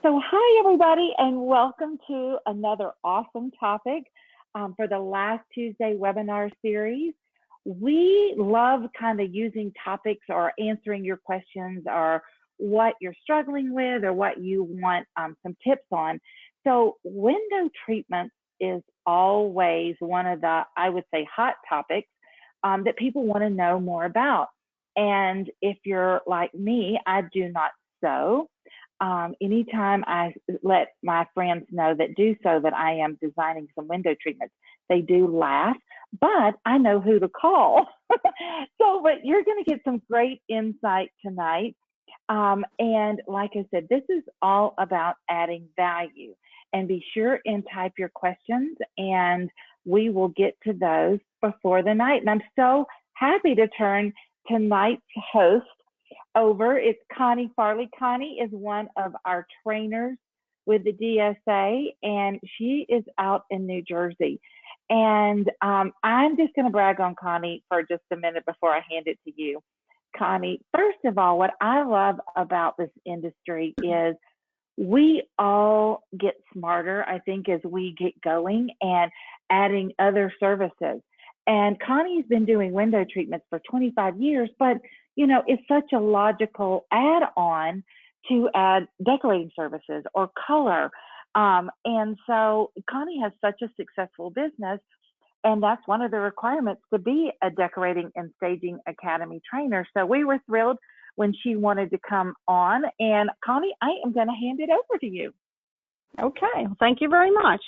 So, hi, everybody, and welcome to another awesome topic for the last Tuesday webinar series. We love kind of using topics or answering your questions or what you're struggling with or what you want some tips on. So, window treatments is always one of the, I would say, hot topics that people want to know more about. And if you're like me, I do not sew. Anytime I let my friends know that do so that I am designing some window treatments, they do laugh, but I know who to call. But you're going to get some great insight tonight. And like I said, this is all about adding value. And be sure and type your questions, and we will get to those before the night. And I'm so happy to turn tonight's host over. It's Connie Farley. Connie is one of our trainers with the DSA, and she is out in New Jersey. And I'm just going to brag on Connie for just a minute before I hand it to you. Connie, first of all, what I love about this industry is we all get smarter, I think, as we get going and adding other services. And Connie's been doing window treatments for 25 years, but you know, it's such a logical add-on to add decorating services or color. And so Connie has such a successful business, and that's one of the requirements to be a decorating and staging academy trainer. So we were thrilled when she wanted to come on. And Connie, I am going to hand it over to you. Okay, well, thank you very much.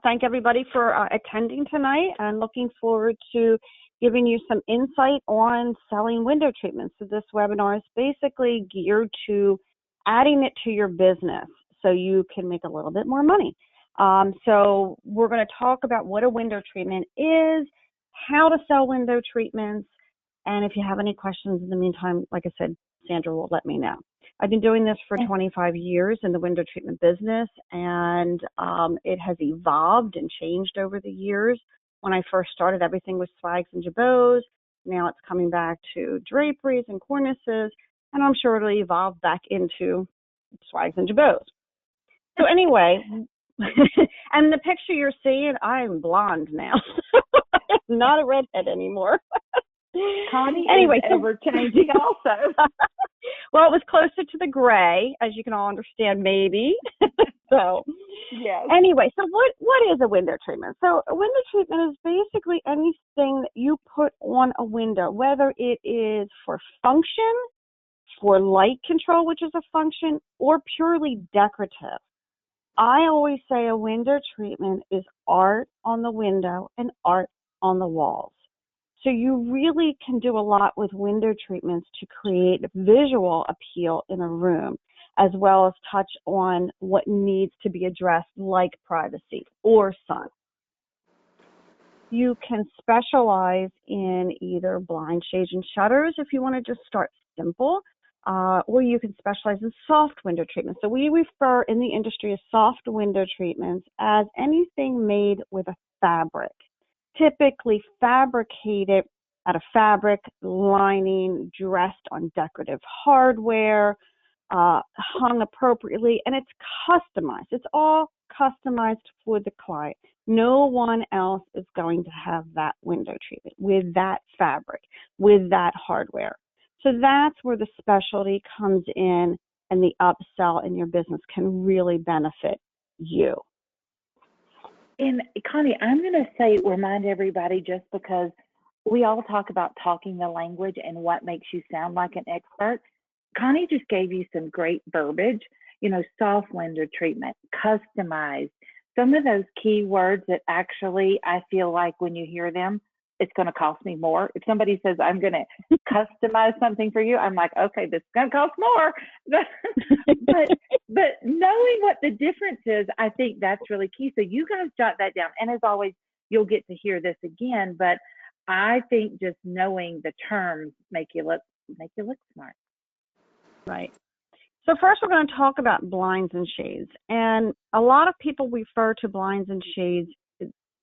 Thank everybody for attending tonight, and looking forward to giving you some insight on selling window treatments. So this webinar is basically geared to adding it to your business so you can make a little bit more money. So we're going to talk about what a window treatment is, how to sell window treatments, and if you have any questions in the meantime, like I said, Sandra will let me know. I've been doing this for 25 years in the window treatment business, and it has evolved and changed over the years. When I first started, everything was swags and jabots. Now it's coming back to draperies and cornices, and I'm sure it'll evolve back into swags and jabots. So anyway, and the picture you're seeing, I'm blonde now. I'm not a redhead anymore. Connie anyway, is ever changing also. Well, it was closer to the gray, as you can all understand, maybe. So, yes. Anyway, so what is a window treatment? So a window treatment is basically anything that you put on a window, whether it is for function, for light control, which is a function, or purely decorative. I always say a window treatment is art on the window and art on the walls. So you really can do a lot with window treatments to create visual appeal in a room, as well as touch on what needs to be addressed, like privacy or sun. You can specialize in either blind shades and shutters if you want to just start simple, or you can specialize in soft window treatments. So we refer in the industry as soft window treatments as anything made with a fabric, typically fabricated out of fabric, lining, dressed on decorative hardware, hung appropriately, and it's customized. It's all customized for the client. No one else is going to have that window treatment with that fabric, with that hardware. So that's where the specialty comes in, and the upsell in your business can really benefit you. And Connie, I'm going to say, remind everybody, just because we all talk about talking the language and what makes you sound like an expert. Connie just gave you some great verbiage, you know, soft window treatment, customized, some of those key words that actually I feel like when you hear them, it's going to cost me more. If somebody says, I'm going to customize something for you, I'm like, okay, this is going to cost more. but knowing what the difference is, I think that's really key. So you guys jot that down. And as always, you'll get to hear this again. But I think just knowing the terms make you look smart. Right. So first we're going to talk about blinds and shades. And a lot of people refer to blinds and shades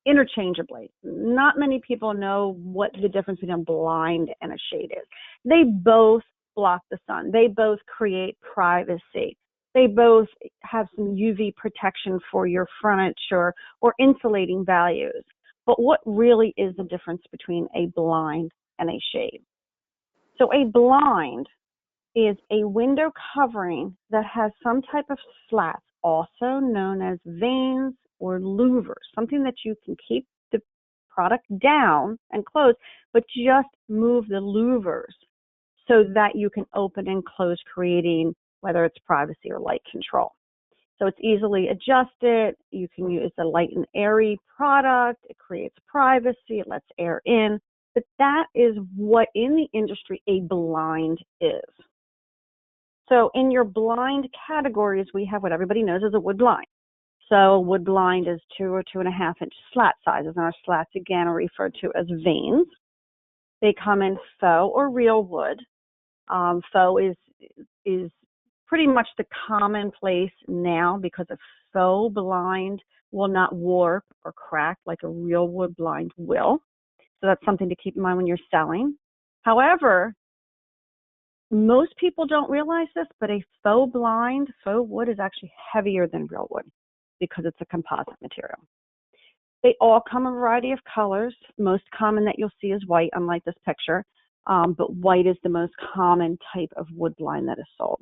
interchangeably. Not many people know what the difference between a blind and a shade is. They both block the sun. They both create privacy. They both have some UV protection for your furniture or insulating values. But what really is the difference between a blind and a shade? So a blind is a window covering that has some type of slats, also known as vanes or louvers, something that you can keep the product down and close, but just move the louvers so that you can open and close, creating whether it's privacy or light control. So it's easily adjusted. You can use a light and airy product. It creates privacy. It lets air in. But that is what in the industry a blind is. So in your blind categories, we have what everybody knows is a wood blind. So wood blind is 2 or 2.5 inch slat sizes. And our slats, again, are referred to as vanes. They come in faux or real wood. Faux is pretty much the commonplace now because a faux blind will not warp or crack like a real wood blind will. So that's something to keep in mind when you're selling. However, most people don't realize this, but a faux blind, faux wood is actually heavier than real wood because it's a composite material. They all come in a variety of colors. Most common that you'll see is white, unlike this picture. But white is the most common type of wood blind that is sold.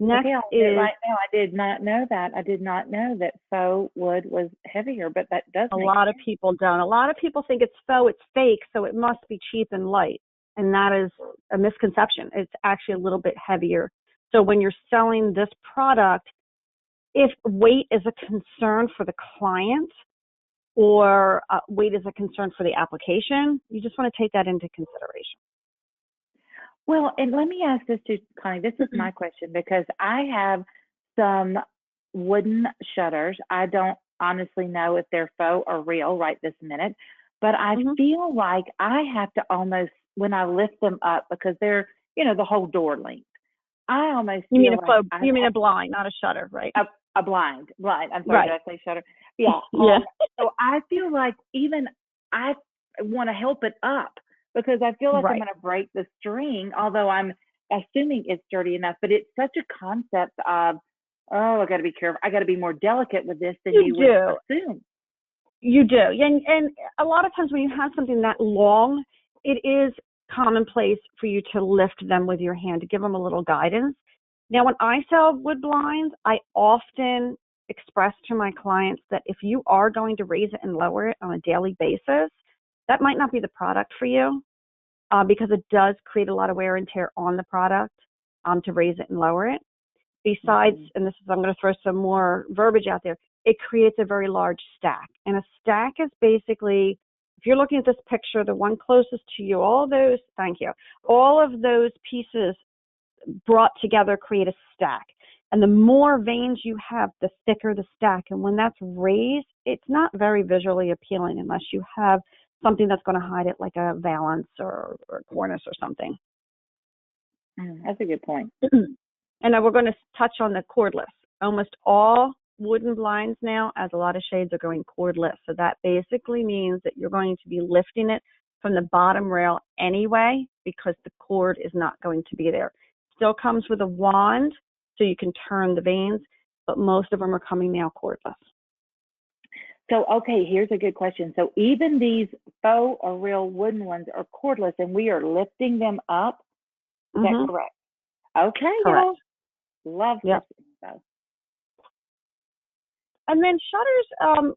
Next is right now. I did not know that. I did not know that faux wood was heavier, but that does. A lot of people don't. A lot of people think it's faux, it's fake, so it must be cheap and light, and that is a misconception. It's actually a little bit heavier. So when you're selling this product, if weight is a concern for the client or weight is a concern for the application, you just want to take that into consideration. Well, and let me ask this to Connie. This is my question because I have some wooden shutters. I don't honestly know if they're faux or real right this minute, but I feel like I have to almost, when I lift them up, because they're, the whole door length, I almost You mean feel you mean a blind, not a shutter, right? A blind. I'm sorry, right. Did I say shutter? Yeah. Yeah. So I feel like even I want to help it up, because I feel like I'm going to break the string, although I'm assuming it's sturdy enough. But it's such a concept of, I got to be careful. I got to be more delicate with this than you would assume. You do. And a lot of times when you have something that long, it is commonplace for you to lift them with your hand to give them a little guidance. Now, when I sell wood blinds, I often express to my clients that if you are going to raise it and lower it on a daily basis, that might not be the product for you because it does create a lot of wear and tear on the product to raise it and lower it. Besides, and this is, I'm going to throw some more verbiage out there, it creates a very large stack. And a stack is basically, if you're looking at this picture, the one closest to you, all of those pieces brought together create a stack. And the more vanes you have, the thicker the stack. And when that's raised, it's not very visually appealing unless you have something that's going to hide it, like a Valance or Cornice or something. That's a good point. And then we're going to touch on the cordless. Almost all wooden blinds now, as a lot of shades, are going cordless. So that basically means that you're going to be lifting it from the bottom rail anyway, because the cord is not going to be there. Still comes with a wand, so you can turn the vanes, but most of them are coming now cordless. So, okay, here's a good question. So even these faux or real wooden ones are cordless, and we are lifting them up. Is that correct? Okay, correct. Love this info. And then shutters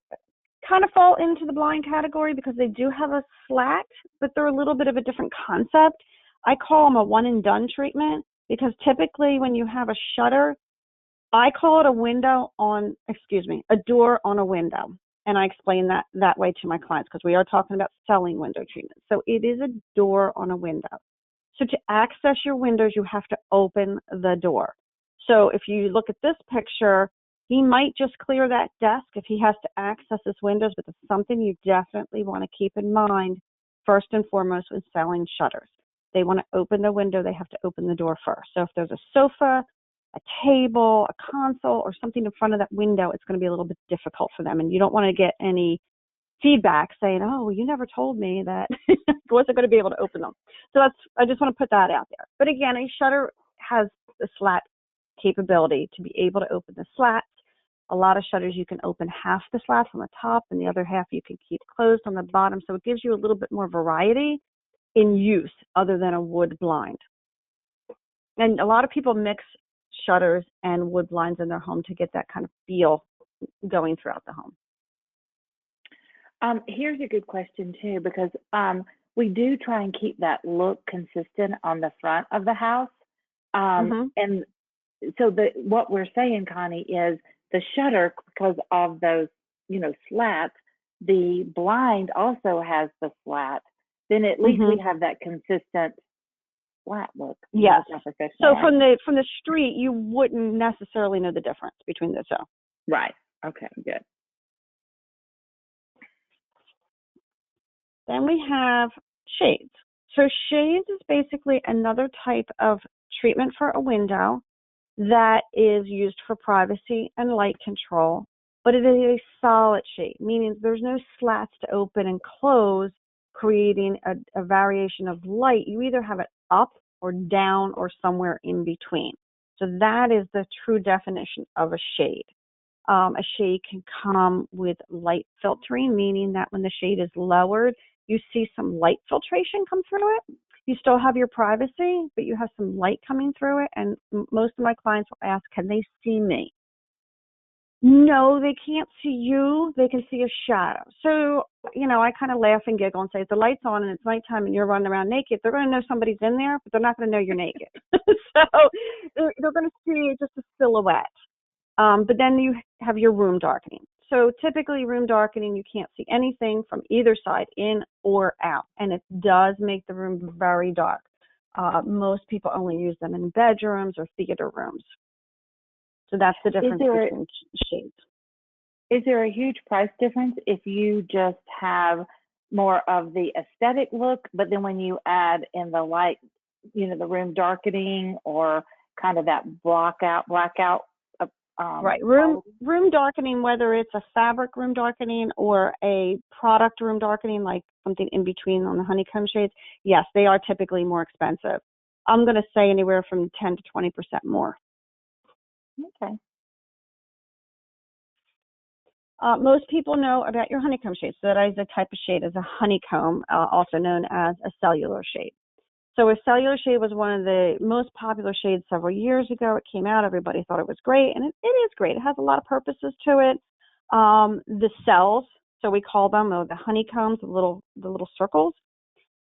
kind of fall into the blind category because they do have a slat, but they're a little bit of a different concept. I call them a one and done treatment because typically when you have a shutter, I call it a door on a window. And I explain that way to my clients because we are talking about selling window treatments. So it is a door on a window. So to access your windows, you have to open the door. So if you look at this picture, he might just clear that desk if he has to access his windows, but it's something you definitely want to keep in mind first and foremost when selling shutters. They want to open the window, they have to open the door first. So if there's a sofa, a table, a console, or something in front of that window, it's going to be a little bit difficult for them. And you don't want to get any feedback saying, oh, you never told me that I wasn't going to be able to open them. So I just want to put that out there. But again, a shutter has the slat capability to be able to open the slats. A lot of shutters you can open half the slats on the top and the other half you can keep closed on the bottom. So it gives you a little bit more variety in use other than a wood blind. And a lot of people mix shutters and wood blinds in their home to get that kind of feel going throughout the home. Here's a good question too, because we do try and keep that look consistent on the front of the house. And so what we're saying, Connie, is the shutter, because of those, slats, the blind also has the slat. Then at least we have that consistent flat look. Yes. So from the street, you wouldn't necessarily know the difference between the two. Right. Okay. Good. Then we have shades. So shades is basically another type of treatment for a window that is used for privacy and light control, but it is a solid shade, meaning there's no slats to open and close, creating a variation of light. You either have it up or down or somewhere in between. So that is the true definition of a shade. A shade can come with light filtering, meaning that when the shade is lowered, you see some light filtration come through it. You still have your privacy, but you have some light coming through it. And most of my clients will ask, can they see me? No, they can't see you. They can see a shadow. So, I kind of laugh and giggle and say, if the light's on and it's nighttime and you're running around naked, they're going to know somebody's in there, but they're not going to know you're naked. So they're going to see just a silhouette. But then you have your room darkening. So typically room darkening, you can't see anything from either side, in or out. And it does make the room very dark. Most people only use them in bedrooms or theater rooms. So that's the difference between shades. Is there a huge price difference if you just have more of the aesthetic look, but then when you add in the light, the room darkening or kind of that blackout? Right. Room darkening, whether it's a fabric room darkening or a product room darkening, like something in between on the Honeycomb Shades, yes, they are typically more expensive. I'm going to say anywhere from 10 to 20% more. Okay. Most people know about your Honeycomb Shades. So that is a type of shade, as a honeycomb, also known as a cellular shade. So a cellular shade was one of the most popular shades several years ago. It came out, everybody thought it was great, and it is great. It has a lot of purposes to it. The cells, so we call them the honeycombs, the little circles.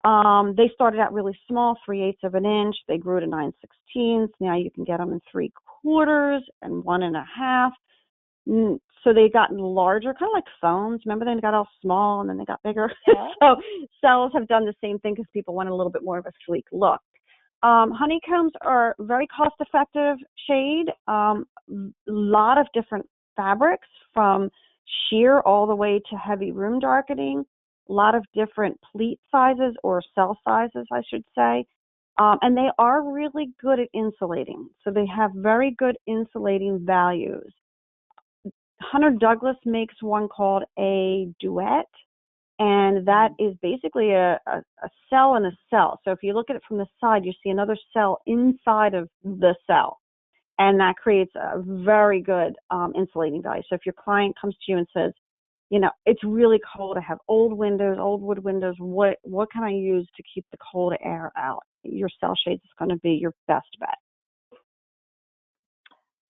They started out really small, 3/8 of an inch. They grew to 9/16. Now you can get them in 3/4 and 1.5. So they gotten larger, kind of like phones. Remember, they got all small and then they got bigger. Yeah. So cells have done the same thing because people want a little bit more of a sleek look. Honeycombs are very cost-effective shade. Lot of different fabrics, from sheer all the way to heavy room darkening. A lot of different pleat sizes, or cell sizes, I should say. And they are really good at insulating. So they have very good insulating values. Hunter Douglas makes one called a Duet, and that is basically a cell in a cell. So if you look at it from the side, you see another cell inside of the cell, and that creates a very good insulating value. So if your client comes to you and says, it's really cold, I have old wood windows, what can I use to keep the cold air out? Your cell shades is going to be your best bet.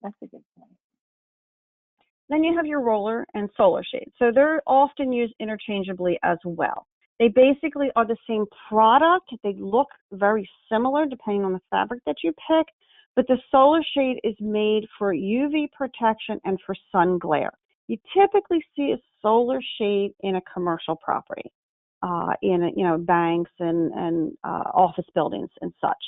That's a good point. Then you have your roller and solar shades. So they're often used interchangeably as well. They basically are the same product. They look very similar depending on the fabric that you pick, but the solar shade is made for UV protection and for sun glare. You typically see a solar shade in a commercial property, in banks and office buildings and such.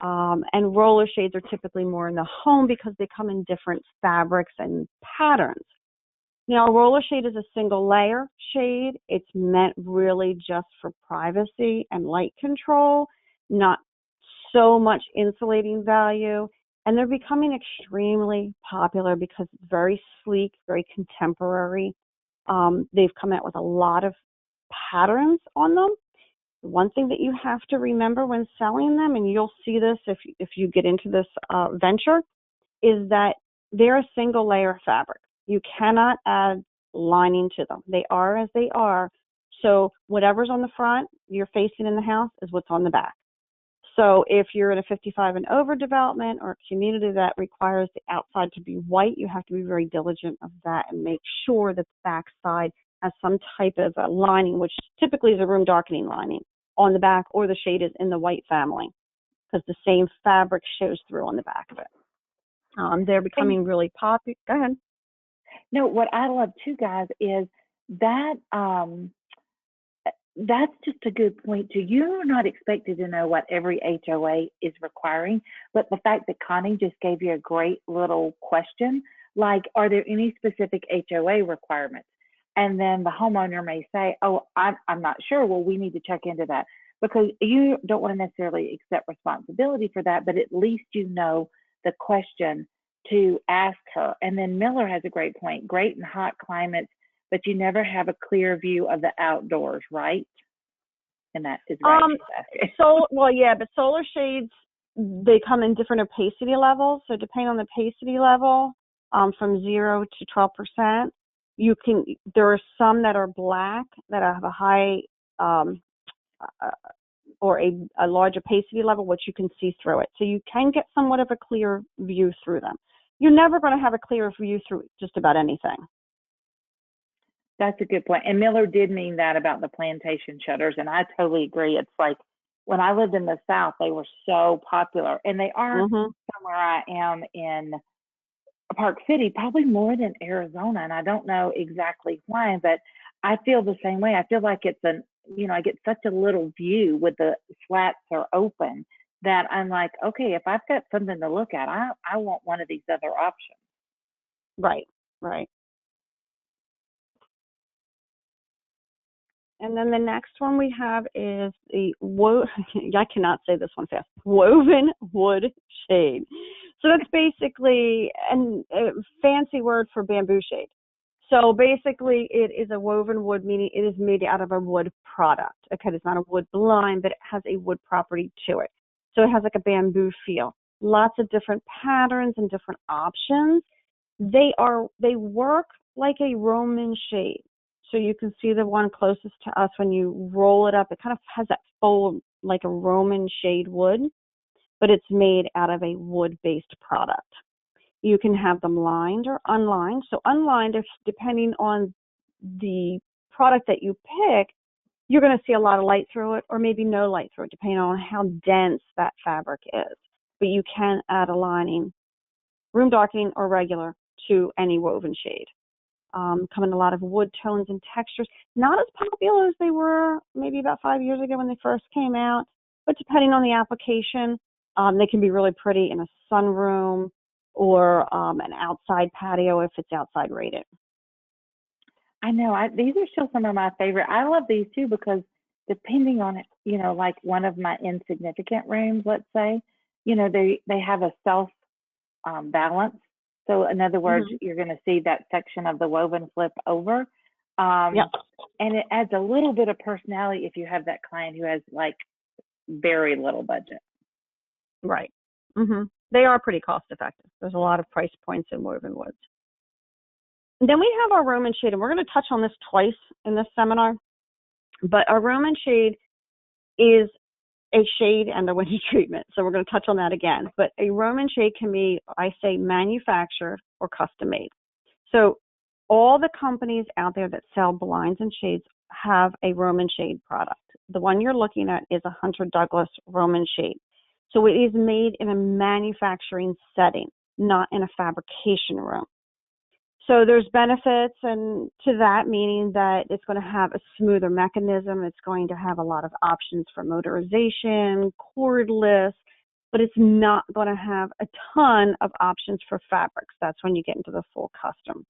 And roller shades are typically more in the home because they come in different fabrics and patterns. Now, a roller shade is a single layer shade. It's meant really just for privacy and light control, not so much insulating value. And they're becoming extremely popular because it's very sleek, very contemporary. They've come out with a lot of patterns on them. One thing that you have to remember when selling them, and you'll see this if you get into this venture, is that they're a single layer of fabric. You cannot add lining to them. They are as they are. So whatever's on the front, you're facing in the house, is what's on the back. So if you're in a 55 and over development or a community that requires the outside to be white, you have to be very diligent of that and make sure that the back side has some type of a lining, which typically is a room darkening lining on the back, or the shade is in the white family, because the same fabric shows through on the back of it. They're becoming really popular. Go ahead. No, what I love too, guys, is that that's just a good point too. You're not expected to know what every HOA is requiring, but the fact that Connie just gave you a great little question, like, are there any specific HOA requirements? And then the homeowner may say, oh, I'm not sure. Well, we need to check into that, because you don't want to necessarily accept responsibility for that, but at least you know the question to ask her. And then Miller has a great point. Great in hot climates, but you never have a clear view of the outdoors, right? And that is right. But solar shades, they come in different opacity levels. So depending on the opacity level, from 0 to 12%, there are some that are black that have a high or a large opacity level, which you can see through it. So you can get somewhat of a clear view through them. You're never going to have a clear view through just about anything. That's a good point. And Miller did mean that about the plantation shutters, and I totally agree. It's like when I lived in the South, they were so popular, and they are somewhere I am in Park City, probably more than Arizona, and I don't know exactly why, but I feel the same way. I feel like it's I get such a little view with the slats are open that I'm like, okay, if I've got something to look at, I want one of these other options. Right. And then the next one we have is the I cannot say this one fast. Woven wood shade. So that's basically a fancy word for bamboo shade. So basically, it is a woven wood, meaning it is made out of a wood product. Okay, it's not a wood blind, but it has a wood property to it. So it has like a bamboo feel. Lots of different patterns and different options. They work like a Roman shade. So you can see the one closest to us when you roll it up. It kind of has that fold like a Roman shade wood, but it's made out of a wood-based product. You can have them lined or unlined. So unlined, depending on the product that you pick, you're going to see a lot of light through it or maybe no light through it, depending on how dense that fabric is. But you can add a lining, room darkening or regular, to any woven shade. Come in a lot of wood tones and textures. Not as popular as they were maybe about 5 years ago when they first came out, but depending on the application, they can be really pretty in a sunroom or an outside patio if it's outside rated. I know. These are still some of my favorite. I love these too because depending on, like one of my insignificant rooms, let's say, they have a self balance. So in other words, you're going to see that section of the woven flip over. And it adds a little bit of personality if you have that client who has like very little budget. Right. They are pretty cost effective. There's a lot of price points in woven woods. And then we have our Roman shade, and we're going to touch on this twice in this seminar. But our Roman shade is a shade and a window treatment. So we're going to touch on that again. But a Roman shade can be, I say, manufactured or custom made. So all the companies out there that sell blinds and shades have a Roman shade product. The one you're looking at is a Hunter Douglas Roman shade. So it is made in a manufacturing setting, not in a fabrication room. So there's benefits and to that, meaning that it's going to have a smoother mechanism. It's going to have a lot of options for motorization, cordless, but it's not going to have a ton of options for fabrics. That's when you get into the full custom.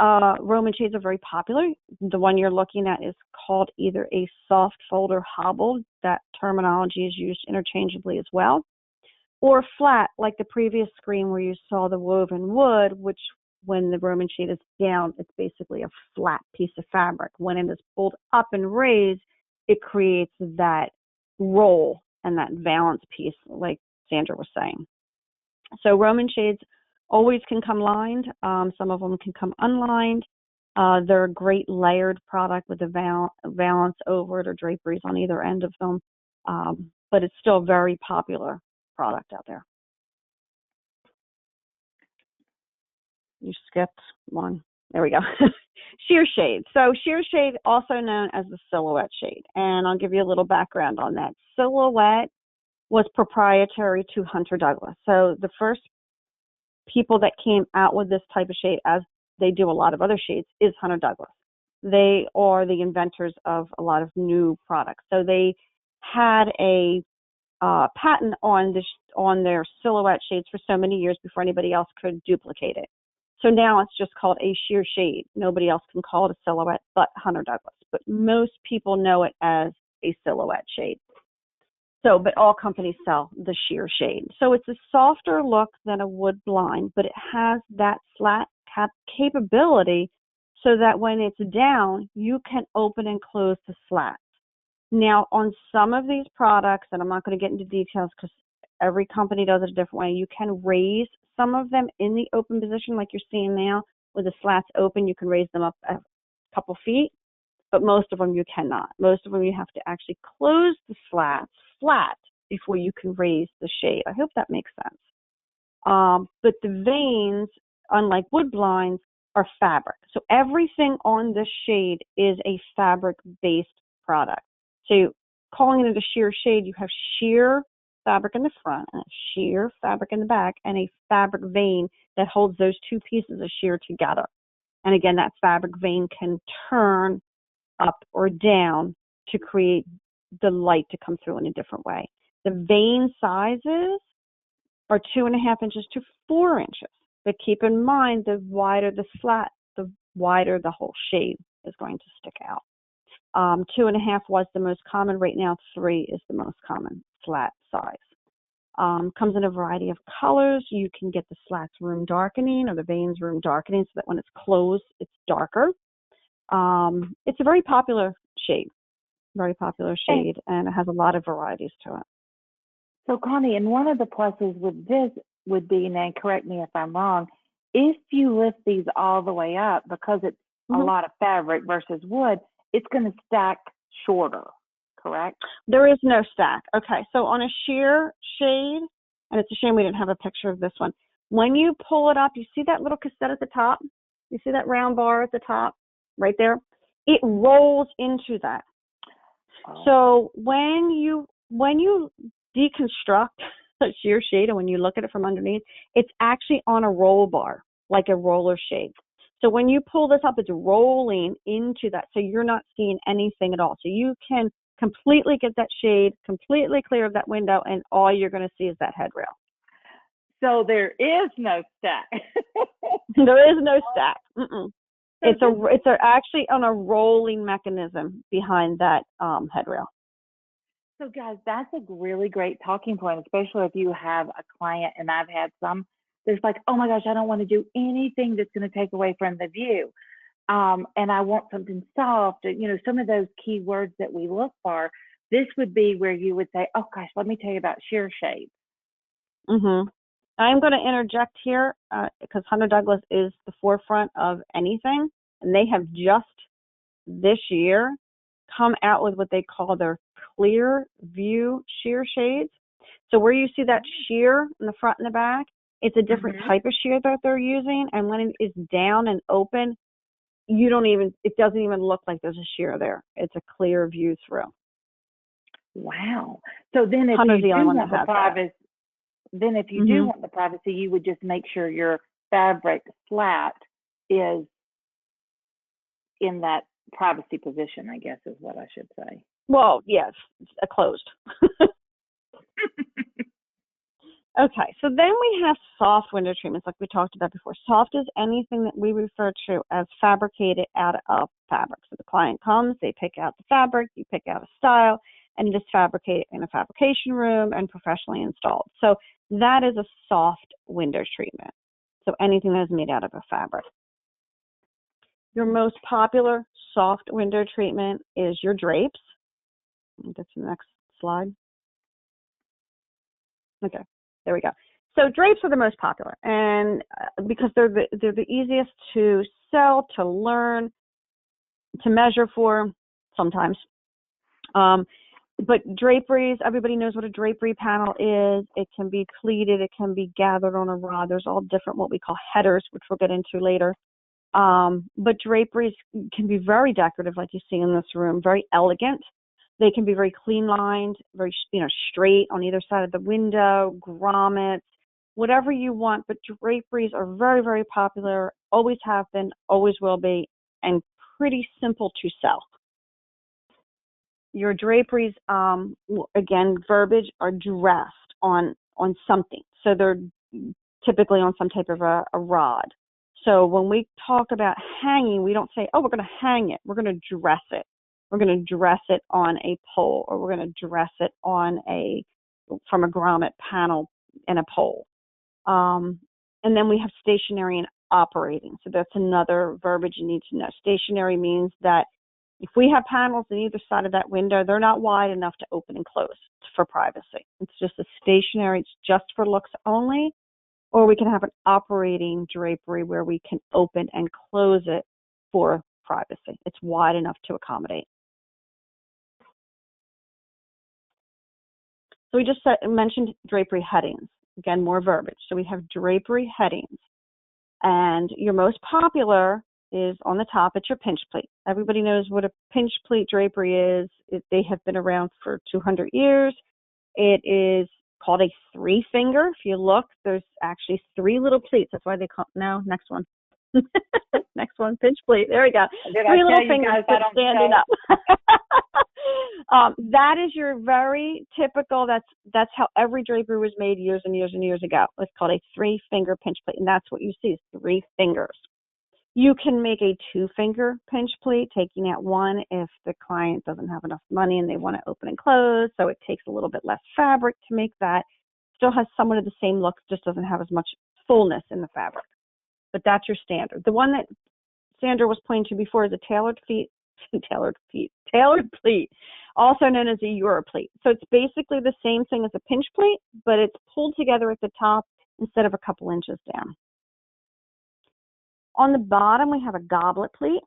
Roman shades are very popular. The one you're looking at is called either a soft fold or hobbled. That terminology is used interchangeably as well. Or flat, like the previous screen where you saw the woven wood, which when the Roman shade is down, it's basically a flat piece of fabric. When it is pulled up and raised, it creates that roll and that valance piece, like Sandra was saying. So Roman shades always can come lined. Some of them can come unlined. They're a great layered product with a valance over it or draperies on either end of them. But it's still a very popular product out there. You skipped one. There we go. Sheer shade. So sheer shade, also known as the silhouette shade. And I'll give you a little background on that. Silhouette was proprietary to Hunter Douglas. So the first people that came out with this type of shade, as they do a lot of other shades, is Hunter Douglas. They are the inventors of a lot of new products. So they had a patent on their silhouette shades for so many years before anybody else could duplicate it. So now it's just called a sheer shade. Nobody else can call it a silhouette but Hunter Douglas. But most people know it as a silhouette shade. So, but all companies sell the sheer shade. So it's a softer look than a wood blind, but it has that slat cap capability so that when it's down, you can open and close the slats. Now, on some of these products, and I'm not going to get into details because every company does it a different way, you can raise some of them in the open position like you're seeing now. With the slats open, you can raise them up a couple feet, but most of them you cannot. Most of them you have to actually close the slats flat before you can raise the shade. I hope that makes sense. But the veins, unlike wood blinds, are fabric. So everything on this shade is a fabric-based product. So calling it a sheer shade, you have sheer fabric in the front and a sheer fabric in the back and a fabric vein that holds those two pieces of sheer together. And again, that fabric vein can turn up or down to create the light to come through in a different way. The vein sizes are 2.5 inches to 4 inches. But keep in mind, the wider the slat, the wider the whole shade is going to stick out. 2.5 was the most common. Right now, 3 is the most common slat size. Comes in a variety of colors. You can get the slats room darkening or the veins room darkening so that when it's closed, it's darker. It's a very popular shade, and it has a lot of varieties to it. So, Connie, and one of the pluses with this would be, and correct me if I'm wrong, if you lift these all the way up, because it's a lot of fabric versus wood, it's going to stack shorter, correct? There is no stack. Okay, so on a sheer shade, and it's a shame we didn't have a picture of this one, when you pull it up, you see that little cassette at the top? You see that round bar at the top, right there? It rolls into that. Oh. So when you deconstruct a sheer shade and when you look at it from underneath, it's actually on a roll bar, like a roller shade. So when you pull this up, it's rolling into that. So you're not seeing anything at all. So you can completely get that shade, completely clear of that window, and all you're going to see is that headrail. So there is no stack. There is no stack. It's actually on a rolling mechanism behind that headrail. So guys, that's a really great talking point, especially if you have a client, and I've had some, there's like, oh my gosh, I don't want to do anything that's going to take away from the view. And I want something soft, some of those key words that we look for. This would be where you would say, oh gosh, let me tell you about sheer shades. I'm going to interject here because Hunter Douglas is the forefront of anything, and they have just this year come out with what they call their clear view sheer shades. So where you see that sheer in the front and the back, it's a different type of sheer that they're using, and when it is down and open, it doesn't even look like there's a sheer there. It's a clear view through. Wow. So then if Hunter's you the do only want one the privacy, then if you do want the privacy, you would just make sure your fabric slat is in that privacy position, I guess is what I should say. Well, yes, closed. Okay, so then we have soft window treatments like we talked about before. Soft is anything that we refer to as fabricated out of fabric. So the client comes, they pick out the fabric, you pick out a style, and it is fabricated in a fabrication room and professionally installed. So that is a soft window treatment. So anything that is made out of a fabric. Your most popular soft window treatment is your drapes. Let me get to the next slide. Okay, there we go. So drapes are the most popular, and because they're the easiest to sell, to learn, to measure for, sometimes. But draperies, everybody knows what a drapery panel is. It can be pleated, it can be gathered on a rod. There's all different what we call headers, which we'll get into later. But draperies can be very decorative, like you see in this room, very elegant. They can be very clean lined, very, straight on either side of the window, grommets, whatever you want. But draperies are very, very popular, always have been, always will be, and pretty simple to sell. Your draperies, again, verbiage, are dressed on something. So they're typically on some type of a rod. So when we talk about hanging, we don't say, oh, we're going to hang it. We're going to dress it. We're going to dress it on a pole, or we're going to dress it on from a grommet panel and a pole. And then we have stationary and operating. So that's another verbiage you need to know. Stationary means that if we have panels on either side of that window, they're not wide enough to open and close for privacy. It's just a stationary, it's just for looks only. Or we can have an operating drapery where we can open and close it for privacy. It's wide enough to accommodate. So we just mentioned drapery headings. Again, more verbiage. So we have drapery headings. And your most popular is on the top. It's your pinch pleat. Everybody knows what a pinch pleat drapery is. They have been around for 200 years. It is called a three-finger. If you look, there's actually three little pleats. That's why they call, no, next one. Next one, pinch pleat. There we go. Three little fingers standing up. That is your very typical, that's how every drapery was made years and years and years ago. It's called a three-finger pinch pleat, and that's what you see is three fingers. You can make a two-finger pinch pleat, taking out one if the client doesn't have enough money and they want to open and close, so it takes a little bit less fabric to make that. Still has somewhat of the same look, just doesn't have as much fullness in the fabric. But that's your standard. The one that Sandra was pointing to before is a tailored pleat, also known as a Euro pleat. So it's basically the same thing as a pinch pleat, but it's pulled together at the top instead of a couple inches down. On the bottom, we have a goblet pleat,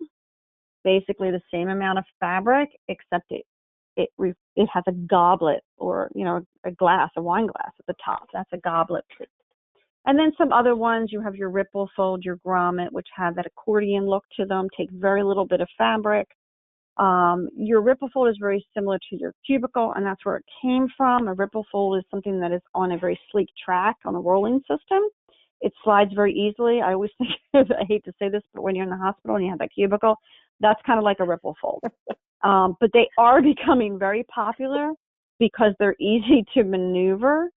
basically the same amount of fabric, except it has a goblet, or a glass, a wine glass at the top. That's a goblet pleat. And then some other ones, you have your ripple fold, your grommet, which have that accordion look to them, take very little bit of fabric. Your ripple fold is very similar to your cubicle, and that's where it came from. A ripple fold is something that is on a very sleek track on a rolling system. It slides very easily. I always think, I hate to say this, but when you're in the hospital and you have that cubicle, that's kind of like a ripple fold. But they are becoming very popular because they're easy to maneuver.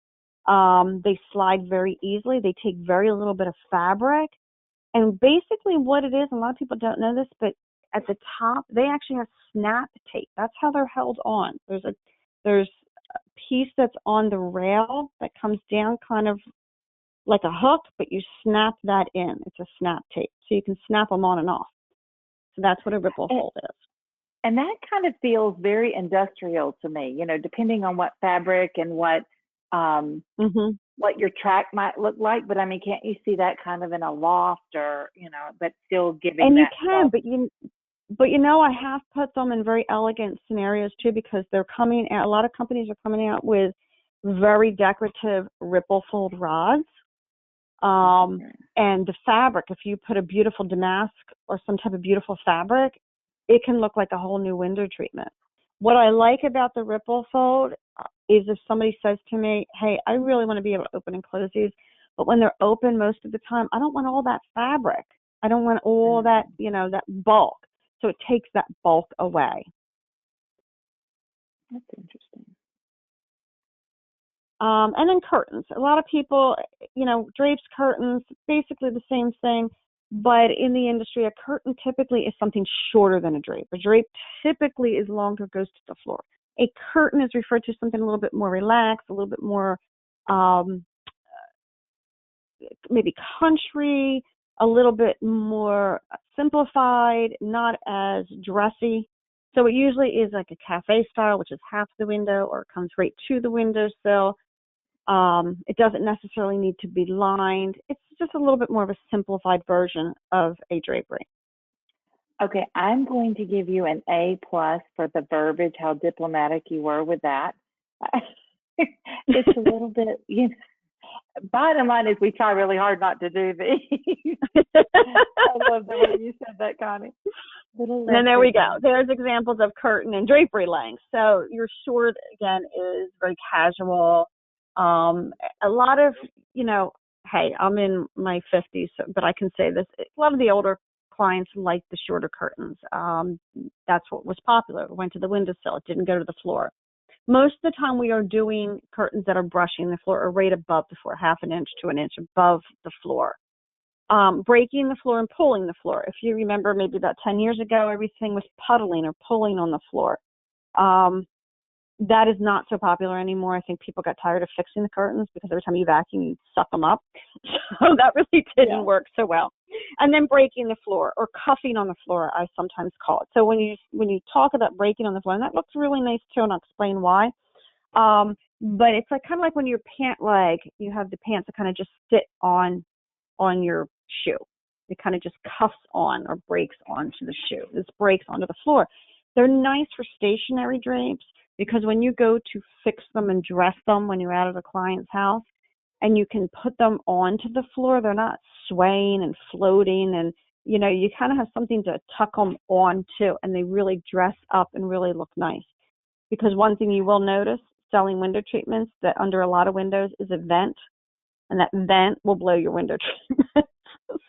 They slide very easily. They take very little bit of fabric. And basically what it is, a lot of people don't know this, but at the top, they actually have snap tape. That's how they're held on. There's a piece that's on the rail that comes down kind of like a hook, but you snap that in. It's a snap tape. So you can snap them on and off. So that's what a ripple fold is. And that kind of feels very industrial to me, depending on what fabric and what your track might look like. But I mean, can't you see that kind of in a loft or, but still giving and that? And you can, but I have put them in very elegant scenarios too, because they're coming out, a lot of companies are coming out with very decorative ripple fold rods. And the fabric, if you put a beautiful damask or some type of beautiful fabric, it can look like a whole new window treatment. What I like about the ripple fold is if somebody says to me, hey, I really want to be able to open and close these, but when they're open most of the time, I don't want all that fabric. I don't want all that, that bulk. So it takes that bulk away. That's interesting. And then curtains. A lot of people, drapes, curtains, basically the same thing. But in the industry, a curtain typically is something shorter than a drape. A drape typically is longer, goes to the floor. A curtain is referred to something a little bit more relaxed, a little bit more maybe country, a little bit more simplified, not as dressy. So it usually is like a cafe style, which is half the window, or it comes right to the windowsill. It doesn't necessarily need to be lined. It's just a little bit more of a simplified version of a drapery. Okay, I'm going to give you an A+ for the verbiage, how diplomatic you were with that. It's a little bit, bottom line is we try really hard not to do these. I love the way you said that, Connie. And then there we go. There's examples of curtain and drapery length. So your short, again, is very casual. A lot of, hey, I'm in my 50s, but I can say this. A lot of the older clients like the shorter curtains. That's what was popular. It went to the windowsill. It didn't go to the floor. Most of the time we are doing curtains that are brushing the floor or right above the floor, half an inch to an inch above the floor. Breaking the floor and pulling the floor. If you remember maybe about 10 years ago, everything was puddling or pulling on the floor. That is not so popular anymore. I think people got tired of fixing the curtains because every time you vacuum, you suck them up. So that really didn't work so well. And then breaking the floor or cuffing on the floor, I sometimes call it. So when you talk about breaking on the floor, and that looks really nice too, and I'll explain why. But it's like kind of like when your pant leg, you have the pants that kind of just sit on your shoe. It kind of just cuffs on or breaks onto the shoe. This breaks onto the floor. They're nice for stationary drapes because when you go to fix them and dress them when you're out of the client's house and you can put them onto the floor, they're not swaying and floating, and you kind of have something to tuck them onto, and they really dress up and really look nice. Because one thing you will notice selling window treatments that under a lot of windows is a vent, and that vent will blow your window treatment.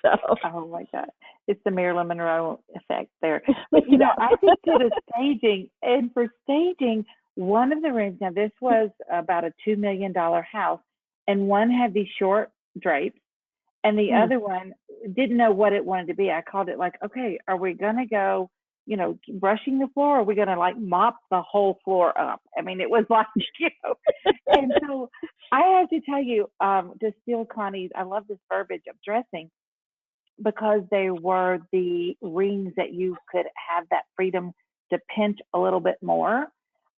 So. Oh my God, it's the Marilyn Monroe effect there. But I think to the staging, and for staging, one of the rooms, now this was about a $2 million house, and one had these short drapes, and the other one didn't know what it wanted to be. I called it like, okay, are we gonna go, brushing the floor, or are we gonna like mop the whole floor up? I mean, it was like, and so I have to tell you, to steal Connie's, I love this verbiage of dressing, because there were the rings that you could have that freedom to pinch a little bit more.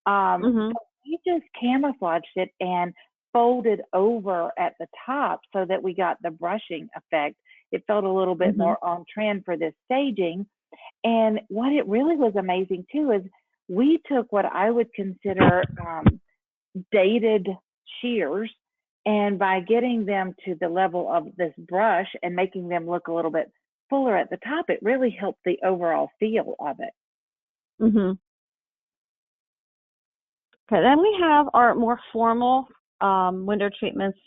So we just camouflaged it and folded over at the top so that we got the brushing effect. It felt a little bit more on trend for this staging. And what it really was amazing too is we took what I would consider dated shears, and by getting them to the level of this brush and making them look a little bit fuller at the top, it really helped the overall feel of it. Okay, then we have our more formal window treatments.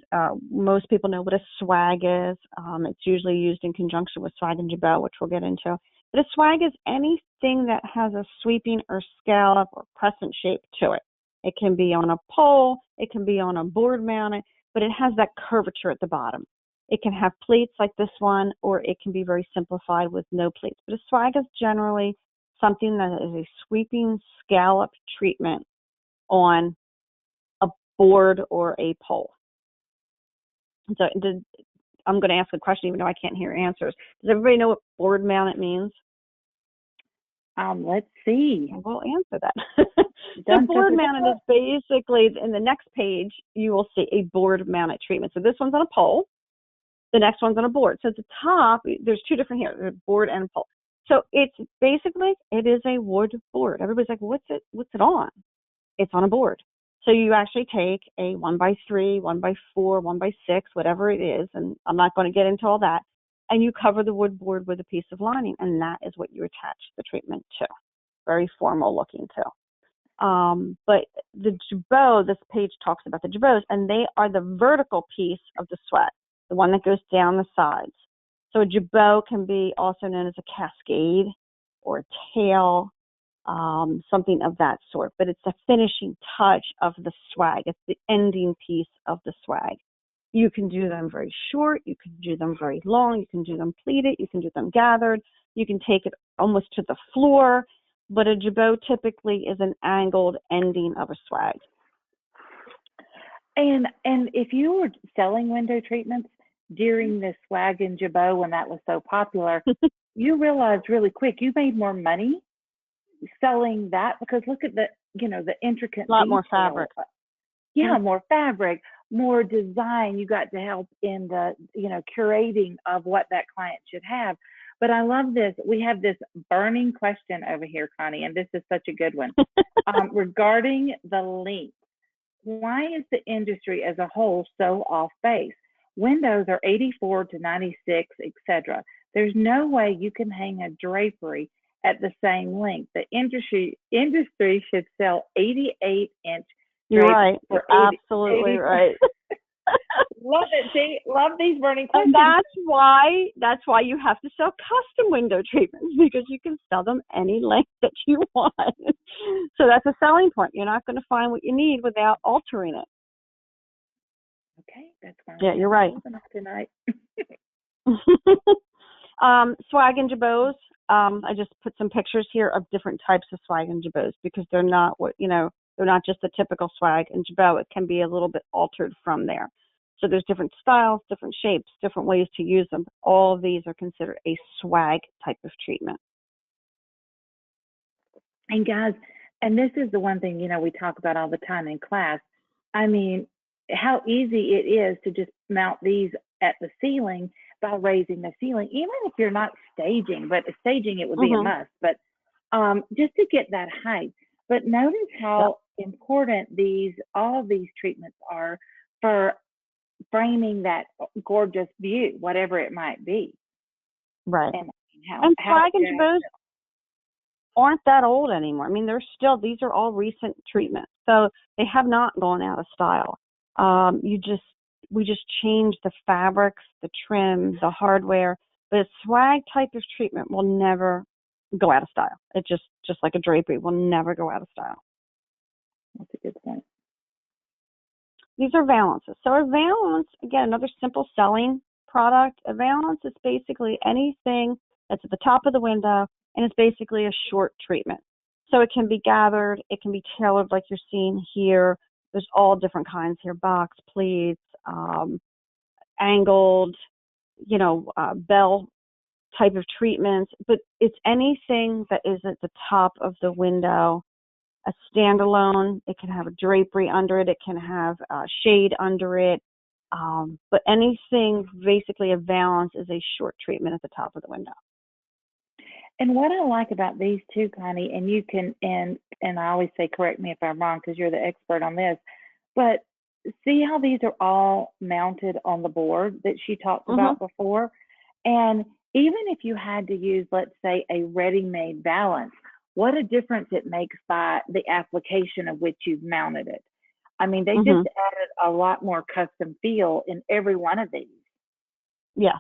Most people know what a swag is. It's usually used in conjunction with swag and jabot, which we'll get into. But a swag is anything that has a sweeping or scallop or crescent shape to it. It can be on a pole, it can be on a board mounted, but it has that curvature at the bottom. It can have pleats like this one, or it can be very simplified with no pleats. But a swag is generally something that is a sweeping scallop treatment on a board or a pole. So I'm going to ask a question even though I can't hear answers. Does everybody know what board mounted means? Let's see. We'll answer that. So board mounted is basically, in the next page, you will see a board mounted treatment. So this one's on a pole. The next one's on a board. So at the top, there's two different here, there's a board and a pole. So it's basically, it is a wood board. Everybody's like, what's it on? It's on a board. So you actually take a 1x3, 1x4, 1x6, whatever it is, and I'm not going to get into all that, and you cover the wood board with a piece of lining, and that is what you attach the treatment to. Very formal looking too. But the jabot, this page talks about the jabots, and they are the vertical piece of the sweat, the one that goes down the sides. So a jabot can be also known as a cascade or a tail, something of that sort, but it's the finishing touch of the swag. It's the ending piece of the swag. You can do them very short, you can do them very long, you can do them pleated, you can do them gathered, you can take it almost to the floor, but a jabot typically is an angled ending of a swag. And if you were selling window treatments during the swag and jabot when that was so popular, you realized really quick you made more money selling that, because look at the the intricate a lot detail. more fabric. Yeah, more fabric, more design. You got to help in the, curating of what that client should have. But I love this. We have this burning question over here, Connie, and this is such a good one. Regarding the length, why is the industry as a whole so off base? Windows are 84 to 96, etc. There's no way you can hang a drapery at the same length. The industry should sell 88-inch. You're right. You're absolutely 80, right. Love it. See, love these burning questions. And that's why you have to sell custom window treatments, because you can sell them any length that you want. So that's a selling point. You're not going to find what you need without altering it. Okay, that's fine. Yeah, you're right. Tonight. Swag and jabots. I just put some pictures here of different types of swag and jabots, because they're not they're not just the typical swag and jabot. It can be a little bit altered from there. So there's different styles, different shapes, different ways to use them. All of these are considered a swag type of treatment. And guys, and this is the one thing, we talk about all the time in class. I mean, how easy it is to just mount these at the ceiling by raising the ceiling, even if you're not staging, but staging it would be a must, but just to get that height. But notice how important all of these treatments are for framing that gorgeous view, whatever it might be. Right. And swag and jabots aren't that old anymore. I mean, these are all recent treatments, so they have not gone out of style. We just changed the fabrics, the trim, the hardware, but a swag type of treatment will never go out of style. It just like a drapery will never go out of style. That's a good point. These are valances. So a valance, again, another simple selling product. A valance is basically anything that's at the top of the window, and it's basically a short treatment. So it can be gathered, it can be tailored like you're seeing here. There's all different kinds here: box pleats, angled, bell type of treatments. But it's anything that is at the top of the window. A standalone, it can have a drapery under it, it can have a shade under it, but anything, basically a valance is a short treatment at the top of the window. And what I like about these two, Connie, and you can, and I always say, correct me if I'm wrong, because you're the expert on this, but see how these are all mounted on the board that she talked about before? And even if you had to use, let's say, a ready-made valance, what a difference it makes by the application of which you've mounted it. I mean, they just added a lot more custom feel in every one of these. Yes.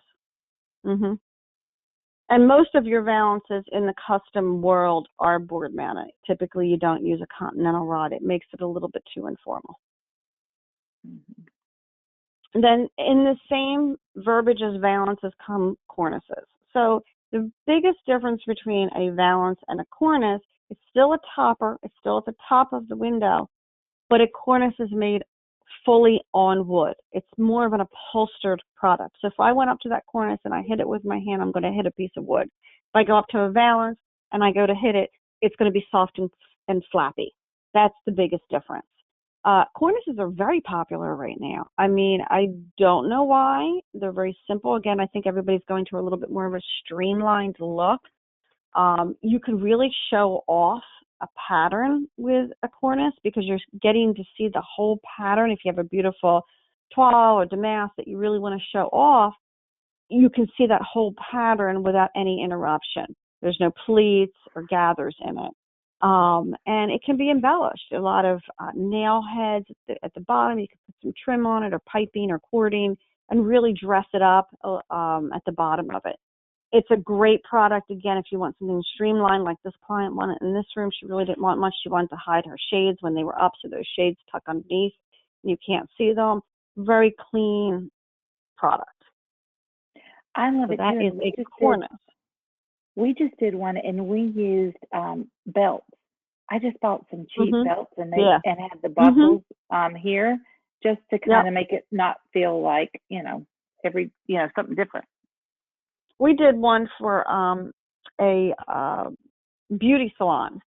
And most of your valances in the custom world are board mounted. Typically, you don't use a continental rod. It makes it a little bit too informal. And then in the same verbiage as valances come cornices. So the biggest difference between a valance and a cornice is still a topper. It's still at the top of the window, but a cornice is made fully on wood. It's more of an upholstered product. So if I went up to that cornice and I hit it with my hand, I'm going to hit a piece of wood. If I go up to a valance and I go to hit it, it's going to be soft and flappy. That's the biggest difference. Cornices are very popular right now. I mean, I don't know why. They're very simple. Again, I think everybody's going to a little bit more of a streamlined look. You can really show off a pattern with a cornice because you're getting to see the whole pattern. If you have a beautiful toile or damask that you really want to show off, you can see that whole pattern without any interruption. There's no pleats or gathers in it. And it can be embellished. A lot of nail heads at the bottom. You can put some trim on it or piping or cording and really dress it up at the bottom of it. It's a great product, again, if you want something streamlined like this client wanted in this room. She really didn't want much. She wanted to hide her shades when they were up, so those shades tuck underneath and you can't see them. Very clean product. I love it. That is a cornice. We just did one, and we used belts. I just bought some cheap belts, and and had the buckles here just to kind of make it not feel like something different. We did one for a beauty salon,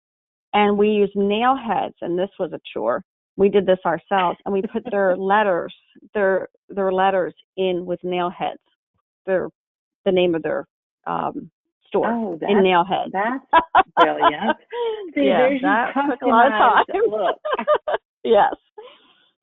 and we used nail heads, and this was a chore. We did this ourselves, and we put their letters, their letters in with nail heads. The name of their store in nail heads. That's brilliant. See, yeah, that took a lot of time. Look. Yes.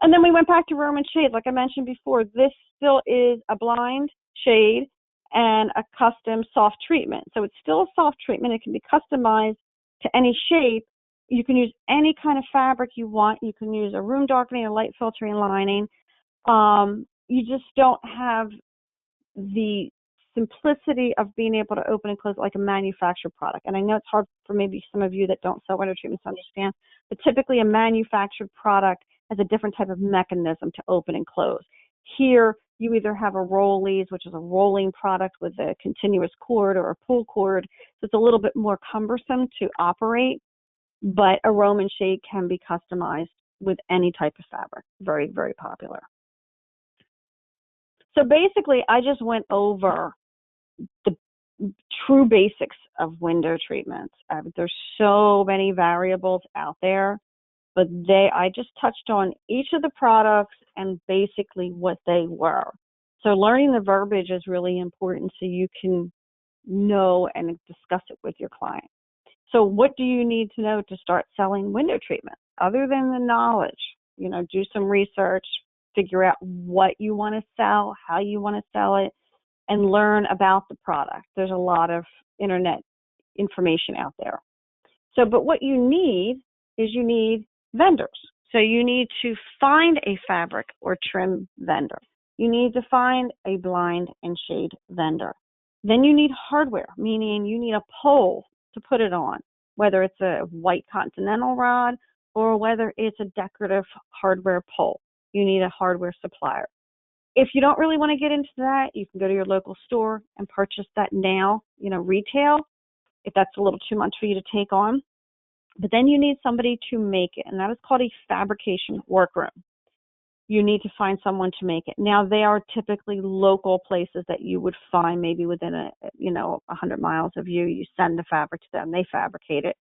And then we went back to Roman shades. Like I mentioned before, this still is a blind shade and a custom soft treatment. So it's still a soft treatment. It can be customized to any shape. You can use any kind of fabric you want. You can use a room darkening, a light filtering lining. You just don't have the simplicity of being able to open and close like a manufactured product. And I know it's hard for maybe some of you that don't sell window treatments to understand, but typically a manufactured product has a different type of mechanism to open and close. Here, you either have a rollies, which is a rolling product with a continuous cord or a pull cord. So it's a little bit more cumbersome to operate, but a Roman shade can be customized with any type of fabric. Very, very popular. So basically, I just went over the true basics of window treatments. There's so many variables out there, but I just touched on each of the products and basically what they were. So learning the verbiage is really important so you can know and discuss it with your client. So what do you need to know to start selling window treatment? Other than the knowledge, do some research, figure out what you want to sell, how you want to sell it, and learn about the product. There's a lot of internet information out there. So, but what you need is you need vendors. So you need to find a fabric or trim vendor. You need to find a blind and shade vendor. Then you need hardware, meaning you need a pole to put it on, whether it's a white continental rod or whether it's a decorative hardware pole. You need a hardware supplier. If you don't really want to get into that, you can go to your local store and purchase that now, retail, if that's a little too much for you to take on. But then you need somebody to make it, and that is called a fabrication workroom. You need to find someone to make it. Now, they are typically local places that you would find maybe within 100 miles of you. You send the fabric to them, they fabricate it.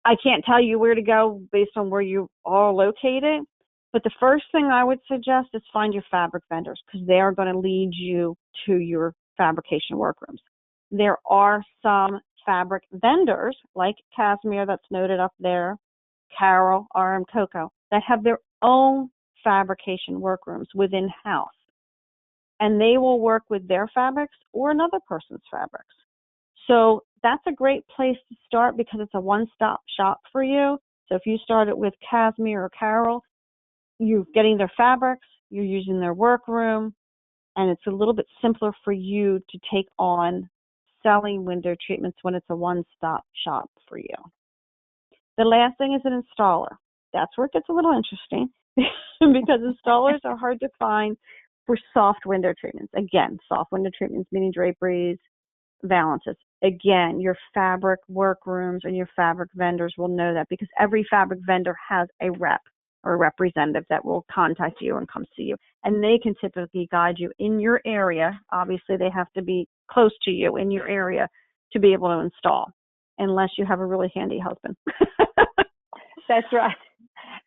I can't tell you where to go based on where you are located, but the first thing I would suggest is find your fabric vendors because they are going to lead you to your fabrication workrooms. There are some fabric vendors like Casimir that's noted up there, Carol, RM Coco, that have their own fabrication workrooms within house. And they will work with their fabrics or another person's fabrics. So that's a great place to start because it's a one-stop shop for you. So if you started with Casimir or Carol, you're getting their fabrics, you're using their workroom, and it's a little bit simpler for you to take on selling window treatments when it's a one-stop shop for you. The last thing is an installer. That's where it gets a little interesting because installers are hard to find for soft window treatments. Again, soft window treatments meaning draperies, valances. Again, your fabric workrooms and your fabric vendors will know that because every fabric vendor has a rep or a representative that will contact you and come see you. And they can typically guide you in your area. Obviously, they have to be close to you in your area to be able to install, unless you have a really handy husband. That's right.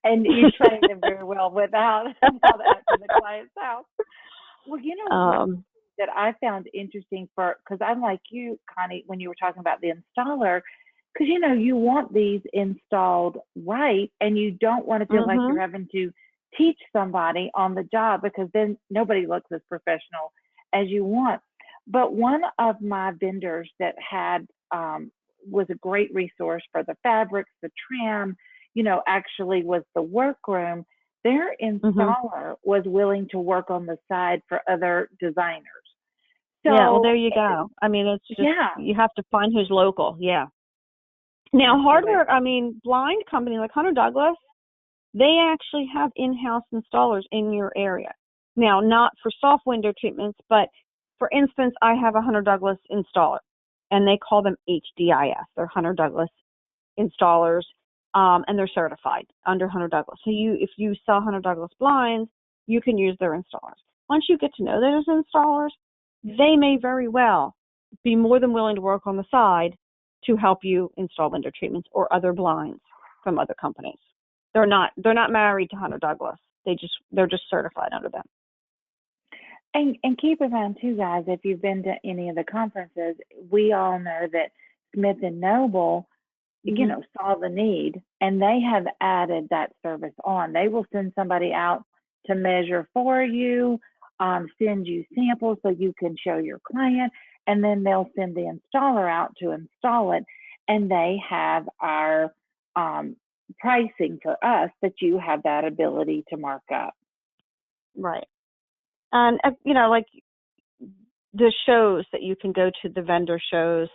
And you train them very well without out to the client's house. Well, that I found interesting because I'm like you, Connie, when you were talking about the installer, because, you want these installed right, and you don't want to feel like you're having to teach somebody on the job because then nobody looks as professional as you want. But one of my vendors that had was a great resource for the fabrics, the trim, actually was the workroom. Their installer was willing to work on the side for other designers. So, yeah, well, there you go. I mean, it's just, you have to find who's local. Yeah. Now, hardware, blind company like Hunter Douglas, they actually have in-house installers in your area. Now, not for soft window treatments, but for instance, I have a Hunter Douglas installer, and they call them HDIS. They're Hunter Douglas installers, and they're certified under Hunter Douglas. So if you sell Hunter Douglas blinds, you can use their installers. Once you get to know those installers, they may very well be more than willing to work on the side to help you install window treatments or other blinds from other companies. They're not married to Hunter Douglas. They're just certified under them. And keep in mind too, guys, if you've been to any of the conferences, we all know that Smith and Noble, you know, saw the need and they have added that service on. They will send somebody out to measure for you, send you samples so you can show your client, and then they'll send the installer out to install it. And they have our pricing for us that you have that ability to mark up. Right. And, you know, like the shows that you can go to, the vendor shows,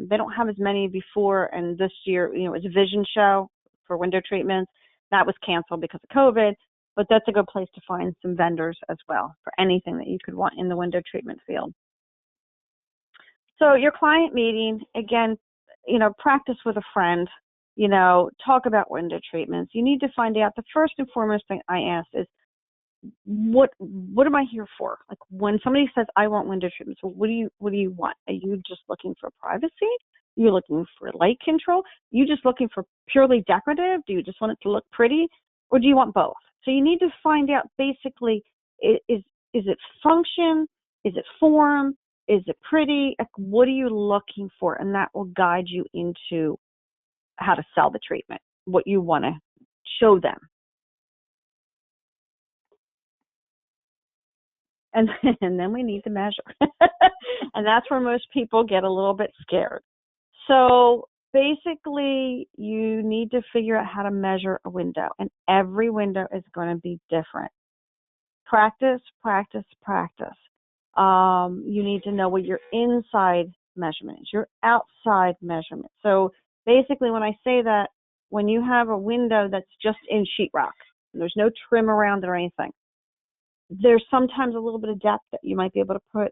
they don't have as many before. And this year, you know, it was a Vision show for window treatments. That was canceled because of COVID, but that's a good place to find some vendors as well for anything that you could want in the window treatment field. So your client meeting, again, you know, practice with a friend, you know, talk about window treatments. You need to find out, the first and foremost thing I ask is, what am I here for? Like when somebody says, I want window treatments, well, what do you want? Are you just looking for privacy? Are you looking for light control? Are you just looking for purely decorative? Do you just want it to look pretty? Or do you want both? So you need to find out basically, is it function? Is it form? Is it pretty? Like, what are you looking for? And that will guide you into how to sell the treatment, what you want to show them. And then we need to measure. And that's where most people get a little bit scared. So basically, you need to figure out how to measure a window. And every window is going to be different. Practice, practice, practice. You need to know what your inside measurement is, your outside measurement. So basically, when I say that, when you have a window that's just in sheetrock, and there's no trim around it or anything, there's sometimes a little bit of depth that you might be able to put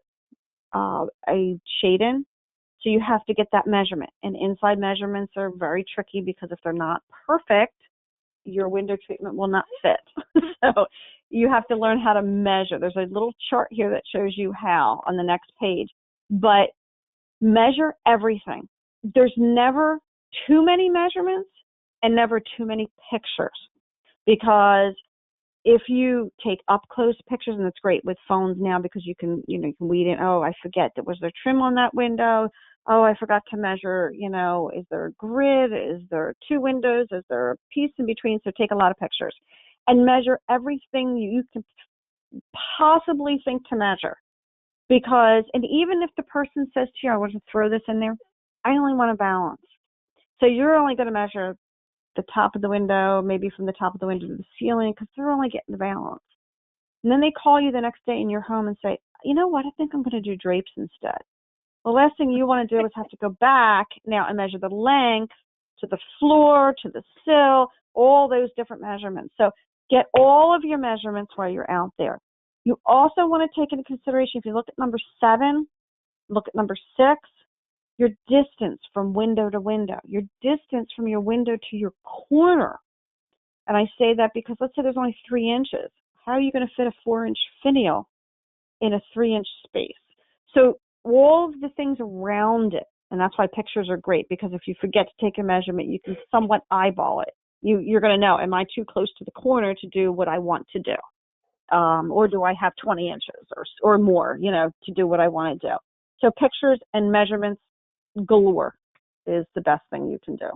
a shade in. So you have to get that measurement. And inside measurements are very tricky because if they're not perfect, your window treatment will not fit. So you have to learn how to measure. There's a little chart here that shows you how on the next page. But measure everything. There's never too many measurements and never too many pictures, because if you take up close pictures, and it's great with phones now because you can weed in, oh, I forget, was there trim on that window? Oh, I forgot to measure, is there a grid? Is there two windows? Is there a piece in between? So take a lot of pictures and measure everything you can possibly think to measure. Because, and even if the person says to you, I want to throw this in there, I only want a Valance. So you're only going to measure the top of the window, maybe from the top of the window to the ceiling, because they're only getting the Valance. And then they call you the next day in your home and say, you know what, I think I'm going to do drapes instead. The last thing you want to do is have to go back now and measure the length to the floor, to the sill, all those different measurements. So get all of your measurements while you're out there. You also want to take into consideration, if you look at number 7, look at number 6, your distance from window to window, your distance from your window to your corner. And I say that because let's say there's only 3 inches. How are you going to fit a 4-inch finial in a 3-inch space? So all of the things around it, and that's why pictures are great, because if you forget to take a measurement, you can somewhat eyeball it. You're going to know, am I too close to the corner to do what I want to do? Or do I have 20 inches or more, to do what I want to do? So pictures and measurements galore is the best thing you can do.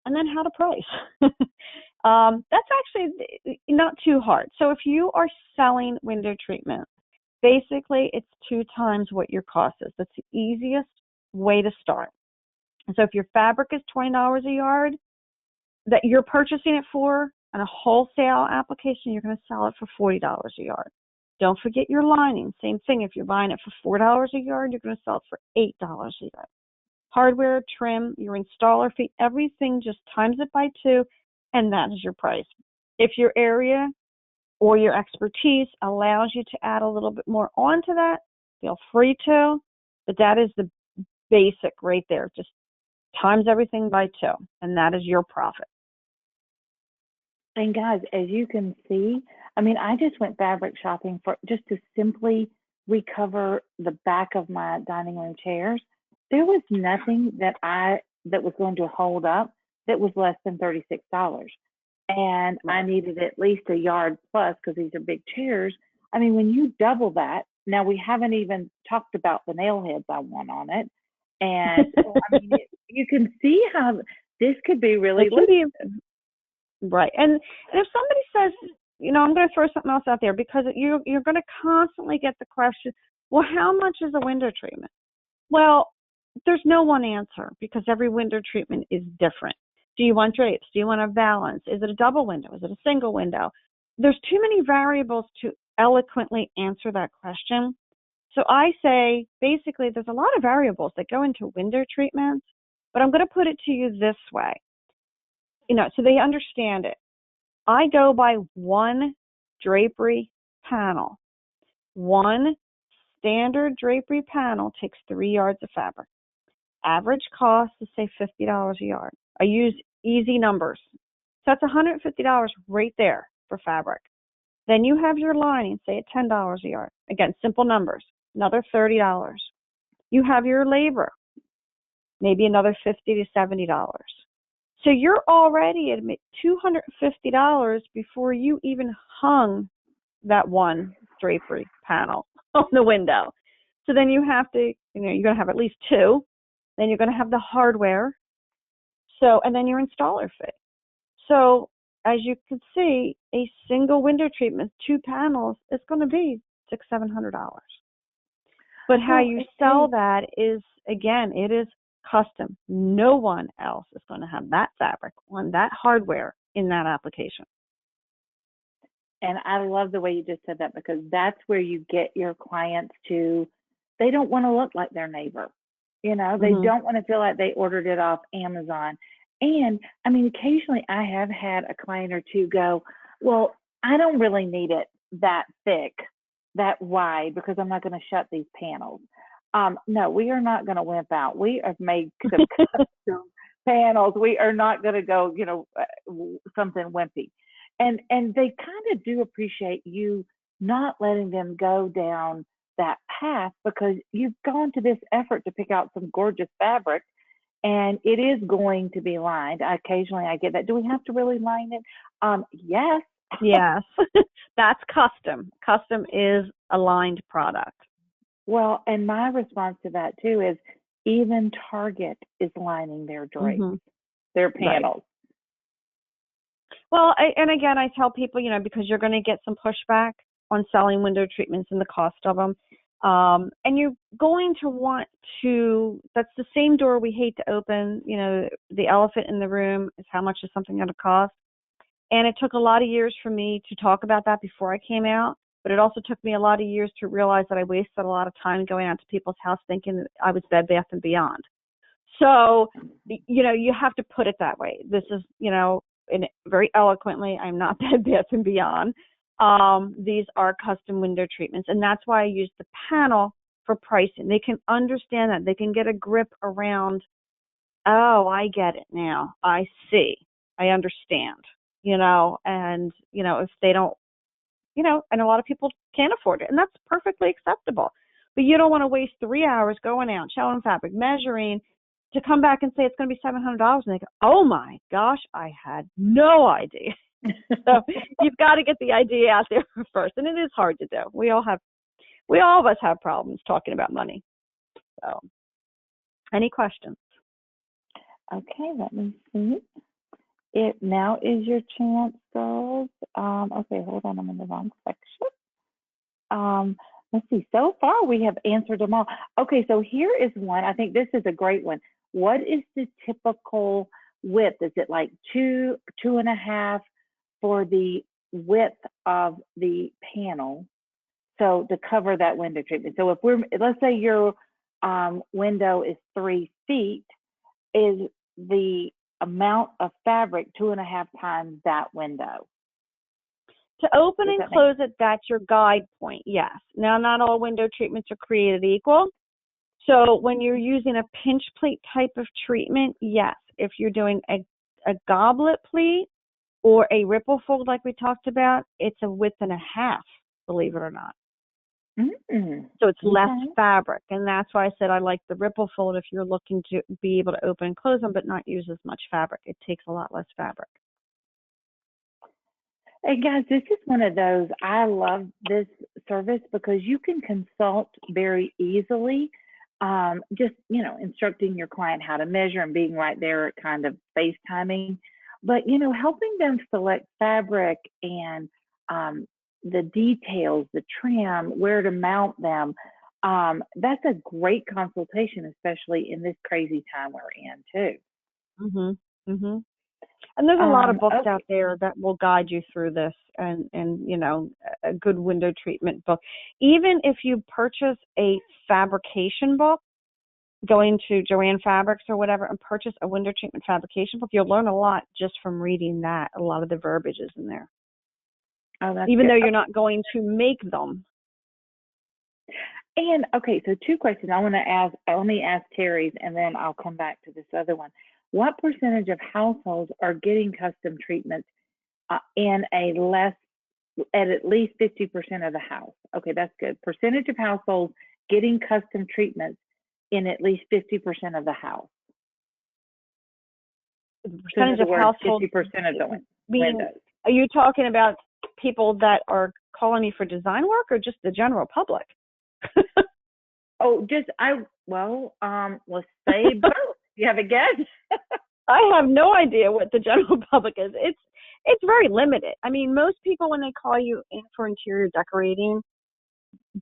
And then how to price. That's actually not too hard. So if you are selling window treatment, basically it's 2 times what your cost is. That's the easiest way to start. And so if your fabric is $20 a yard that you're purchasing it for, on a wholesale application, you're going to sell it for $40 a yard. Don't forget your lining. Same thing. If you're buying it for $4 a yard, you're going to sell it for $8 a yard. Hardware, trim, your installer fee, everything, just times it by 2, and that is your price. If your area or your expertise allows you to add a little bit more onto that, feel free to, but that is the basic right there. Just times everything by 2, and that is your profit. And guys, as you can see, I just went fabric shopping just to simply recover the back of my dining room chairs. there was nothing that was going to hold up that was less than $36. And I needed at least a yard plus because these are big chairs. I mean, when you double that, now we haven't even talked about the nail heads I want on it. And so, I mean, you can see how this could be really lucrative. Right. And if somebody says, I'm going to throw something else out there, because you're going to constantly get the question, well, how much is a window treatment? Well, there's no one answer because every window treatment is different. Do you want drapes? Do you want a valance? Is it a double window? Is it a single window? There's too many variables to eloquently answer that question. So I say, basically, there's a lot of variables that go into window treatments, but I'm going to put it to you this way, so they understand it. I go by one drapery panel. One standard drapery panel takes 3 yards of fabric. Average cost is, say, $50 a yard. I use easy numbers. So that's $150 right there for fabric. Then you have your lining, say, at $10 a yard. Again, simple numbers. Another $30. You have your labor, maybe another $50 to $70. So you're already at $250 before you even hung that one drapery panel on the window. So then you have to, you're going to have at least 2. Then you're going to have the hardware. So, and then your installer fee. So as you can see, a single window treatment, 2 panels, is going to be $600-700. But how you sell that is, again, it is custom. No one else is going to have that fabric on that hardware in that application. And I love the way you just said that, because that's where you get your clients to, they don't want to look like their neighbor. They don't want to feel like they ordered it off Amazon. And I mean, occasionally I have had a client or two go, well, I don't really need it that thick, that wide, because I'm not going to shut these panels. No, we are not going to wimp out. We have made some custom panels. We are not going to go, something wimpy. And they kind of do appreciate you not letting them go down that path, because you've gone to this effort to pick out some gorgeous fabric, and it is going to be lined. Occasionally I get that. Do we have to really line it? Yes. Yes. That's custom. Custom is a lined product. Well, and my response to that too is, even Target is lining their drapes, their panels. Right. Well, and again, I tell people, because you're going to get some pushback on selling window treatments and the cost of them. And you're going to want to, that's the same door we hate to open, the elephant in the room is, how much is something going to cost? And it took a lot of years for me to talk about that before I came out, but it also took me a lot of years to realize that I wasted a lot of time going out to people's house thinking that I was Bed Bath & Beyond. So, you have to put it that way. This is, and very eloquently, I'm not Bed Bath & Beyond. These are custom window treatments, and that's why I use the panel for pricing. They can understand that. They can get a grip around, oh, I get it now. I see. I understand, and, if they don't, and a lot of people can't afford it, and that's perfectly acceptable. But you don't want to waste 3 hours going out, showing fabric, measuring, to come back and say it's going to be $700, and they go, oh my gosh, I had no idea. So you've got to get the idea out there first, and it is hard to do. We all of us have problems talking about money. So, any questions? Okay, let me see. It now is your chance, girls. Okay, hold on, I'm in the wrong section. Let's see. So far, we have answered them all. Okay, so here is one. I think this is a great one. What is the typical width? Is it like 2.5 for the width of the panel? So to cover that window treatment. So let's say your window is 3 feet, is the amount of fabric 2.5 times that window? To open and close it, that's your guide point, yes. Now, not all window treatments are created equal. So when you're using a pinch pleat type of treatment, yes. If you're doing a goblet pleat or a ripple fold like we talked about, it's a width and a half, believe it or not. So it's less Okay. fabric. And that's why I said I like the ripple fold if you're looking to be able to open and close them, but not use as much fabric. It takes a lot less fabric. Hey guys, this is one of those, I love this service because you can consult very easily. Just, instructing your client how to measure and being right there at kind of FaceTiming. But, helping them select fabric and the details, the trim, where to mount them. That's a great consultation, especially in this crazy time we're in, too. Mhm. Mhm. And there's a lot of books Okay. out there that will guide you through this, and a good window treatment book. Even if you purchase a fabrication book, going to Joann Fabrics or whatever and purchase a window treatment fabrication book, you'll learn a lot just from reading that. A lot of the verbiage is in there. Oh, that's Even good. though you're not going to make them. And okay, so two questions I want to ask. Let me ask Terry's, and then I'll come back to this other one. What percentage of households are getting custom treatments in at least 50% of the house? Okay, that's good. Percentage of households getting custom treatments in at least 50% of the house. The So in percentage other of words, households 50% of the being, windows. are you talking about people that are calling you for design work or just the general public? Oh, let's say both. You have a guess? I have no idea what the general public is. It's very limited. I mean, most people when they call you in for interior decorating,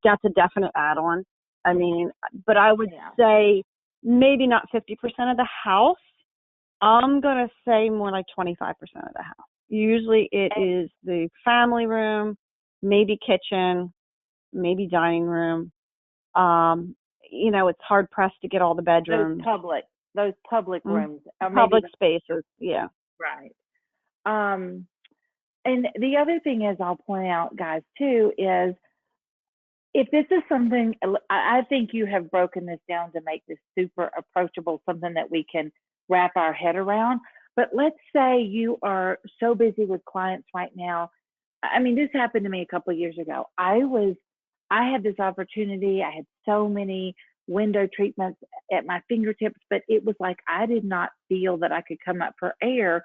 that's a definite add-on. I mean, but I would say maybe not 50% of the house. I'm going to say more like 25% of the house. Usually it is the family room, maybe kitchen, maybe dining room. It's hard pressed to get all the bedrooms. Those public rooms. Public spaces, yeah. Right. And the other thing is, I'll point out, guys, too, is if this is something, I think you have broken this down to make this super approachable, something that we can wrap our head around. But let's say you are so busy with clients right now. I mean, this happened to me a couple of years ago. I had this opportunity. I had so many window treatments at my fingertips, but it was like I did not feel that I could come up for air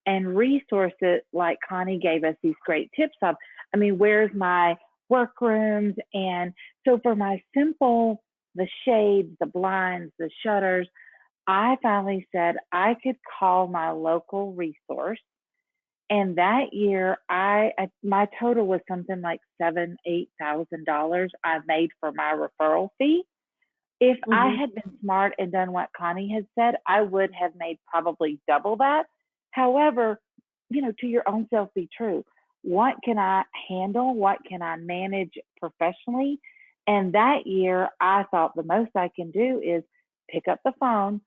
and resource it like Connie gave us these great tips of. I mean, where's my workrooms? And so for my simple, the shades, the blinds, the shutters, I finally said I could call my local resource. And that year, my total was something like $7,000-8,000 I made for my referral fee. If I had been smart and done what Connie had said, I would have made probably double that. However, to your own self be true. What can I handle? What can I manage professionally? And that year, I thought the most I can do is pick up the phone,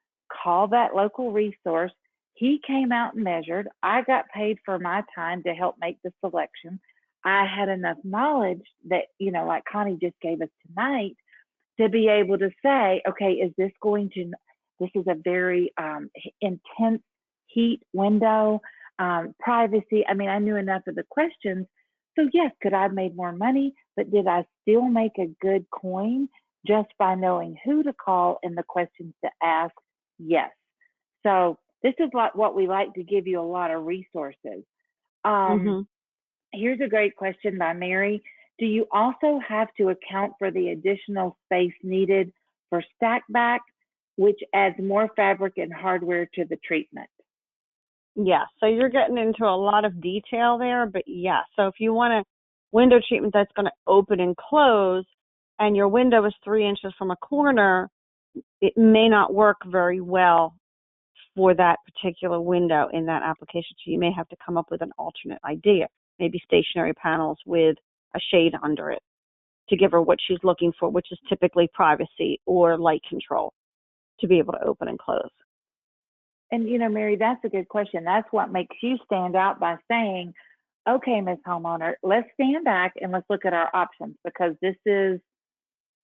call that local resource. He came out and measured. I got paid for my time to help make the selection. I had enough knowledge that, like Connie just gave us tonight, to be able to say, okay, this is a very intense heat window, privacy. I mean, I knew enough of the questions. So yes, could I have made more money, but did I still make a good coin just by knowing who to call and the questions to ask? Yes. So this is what we like to give you a lot of resources. Here's a great question by Mary. Do you also have to account for the additional space needed for stack back, which adds more fabric and hardware to the treatment? Yeah, so you're getting into a lot of detail there, but yeah. So if you want a window treatment that's going to open and close, and your window is 3 inches from a corner, it may not work very well for that particular window in that application. So you may have to come up with an alternate idea, maybe stationary panels with a shade under it to give her what she's looking for, which is typically privacy or light control to be able to open and close. And, Mary, that's a good question. That's what makes you stand out by saying, okay, Ms. Homeowner, let's stand back and let's look at our options, because this is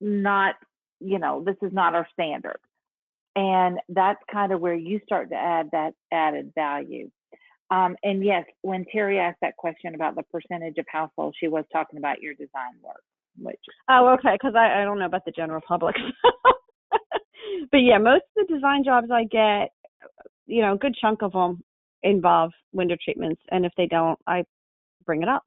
not, this is not our standard. And that's kind of where you start to add that added value. And yes, when Terry asked that question about the percentage of households, she was talking about your design work. which. Oh, okay, because I don't know about the general public. But yeah, most of the design jobs I get, a good chunk of them involve window treatments, and if they don't, I bring it up.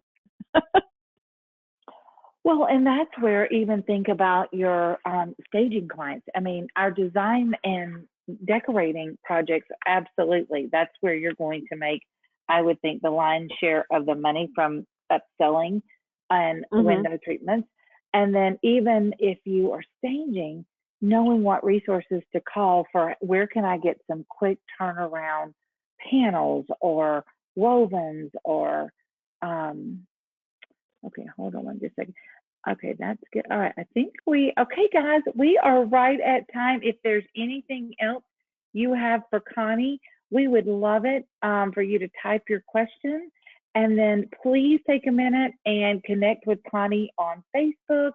Well, and that's where even think about your staging clients. I mean, our design and decorating projects, absolutely. That's where you're going to make, I would think, the lion's share of the money from upselling and window treatments. And then even if you are staging, knowing what resources to call for where can I get some quick turnaround panels or wovens or, okay, hold on just a second. Okay, that's good. All right, I think okay, guys, we are right at time. If there's anything else you have for Connie, we would love it for you to type your question. And then please take a minute and connect with Connie on Facebook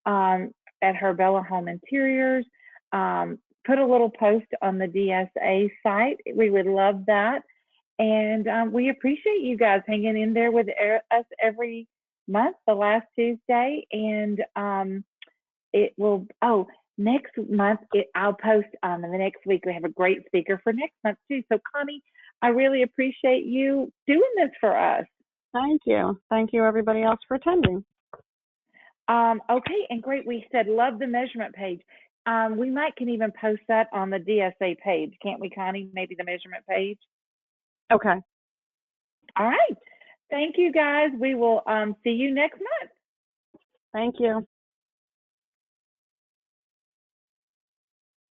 at her Bella Home Interiors. Put a little post on the DSA site. We would love that. And we appreciate you guys hanging in there with us every month, the last Tuesday. And it will, next month, I'll post in the next week. We have a great speaker for next month too. So Connie, I really appreciate you doing this for us. Thank you. Thank you, everybody else, for attending. Okay, and great. We said love the measurement page. We can even post that on the DSA page, can't we, Connie? Maybe the measurement page. Okay. All right. Thank you, guys. We will see you next month. Thank you.